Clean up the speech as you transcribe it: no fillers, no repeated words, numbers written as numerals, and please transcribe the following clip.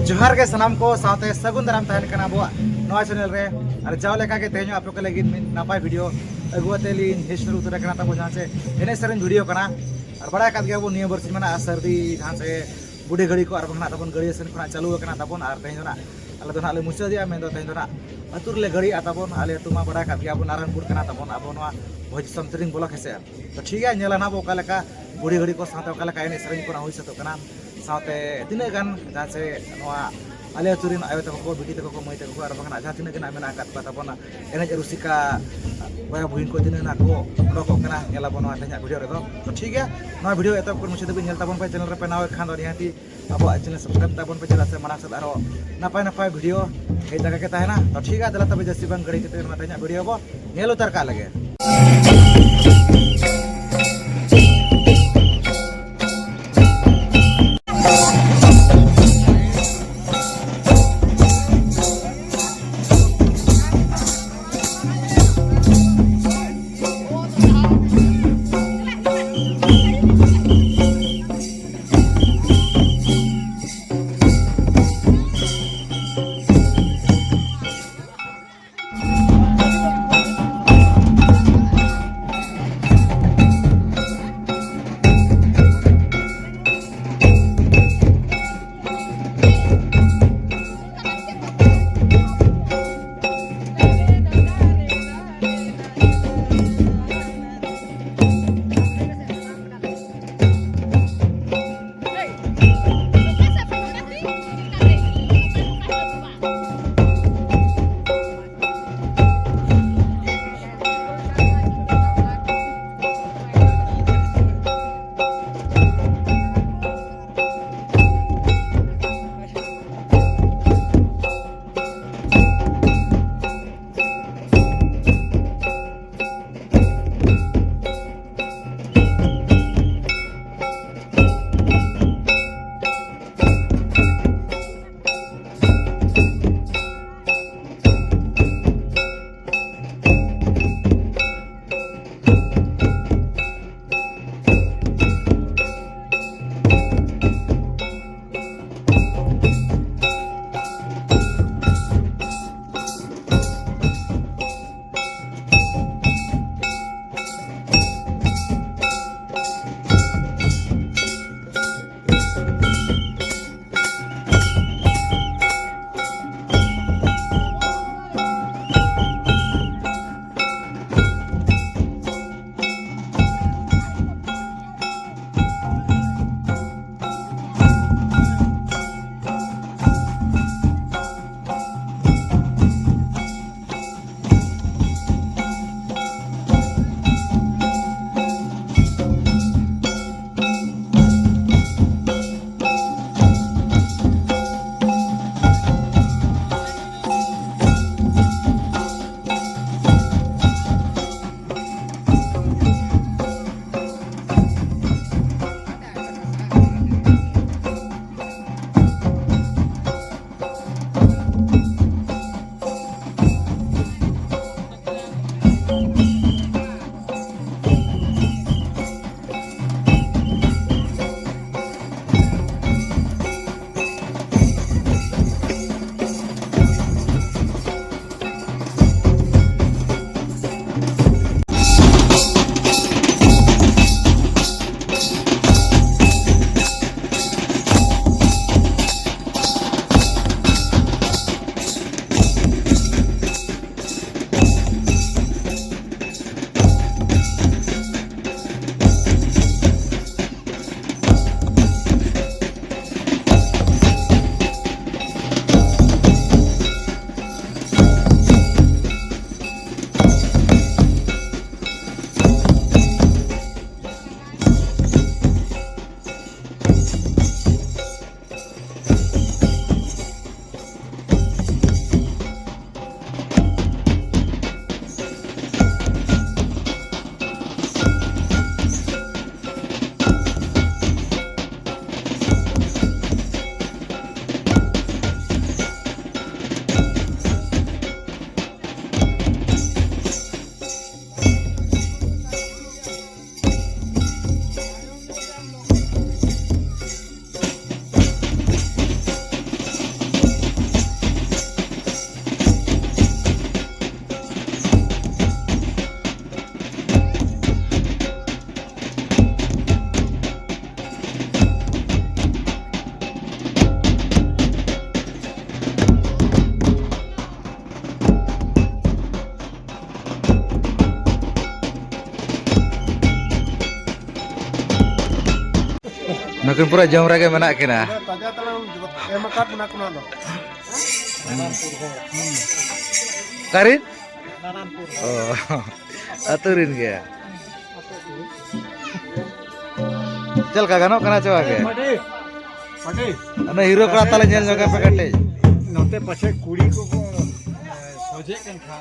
जोहार के सनाम को साथे सगुन दाराम तहन कना बो नवा चैनल रे और जाव लेका के तेज आप लोग के लगी नापाय वीडियो अगुआते लीन हिस्टर उतर कना तब जहाँ से एने सरेन वीडियो कना और बड़ा का गया वो नियम बरसी मना सर्दी जहाँ से बुढ़ी घड़ी को और बना तबन घड़ी सेन खुना चालू कना तबन और तेज ना अल्लाह तो नाले मुचा दिया मैं तो तेज ना अतुर ले घड़ी आताबन आले तुमा बड़ा का गया वो नारायणपुर कना तबन अब नवा भोज समतरिंग बोला कैसे तो ठीक है नेला वो का बुढ़ी घड़ी को साथ एने सरेन को हुई सतो कना साथे तीना गान जहाँ से आले तुरिन आयो तको बिटी तको मई तको और बखना जहाँ तीना गान मेना काट पाता एने रुसिका बया बुहिन को तीना को उडको कना नेला बनो तेजा वीडियो रे तो ठीक है नवा वीडियो एत को मुझे भी नेल ताबन पे चैनल रे पे नाव खान और यहां अब चैनल सब्सक्राइब ताबन पे चला से मना से आरो नापाय नापाय वीडियो हे तक के ताहेना तो ठीक है दला तबे जसी बंग गड़ी के तेजा वीडियो बो नेल उतर का लगे नुकिन पूरा जम रगे मेना किना ताजा तलाम एमकात मना कुना low Kieron Narayanpur oh aturin gaya चल का गानो कना चवा के पटे पटे अने हीरो करा ताले जेल जगह पे कटे नोते पछे कुड़ी को सोजे कन खा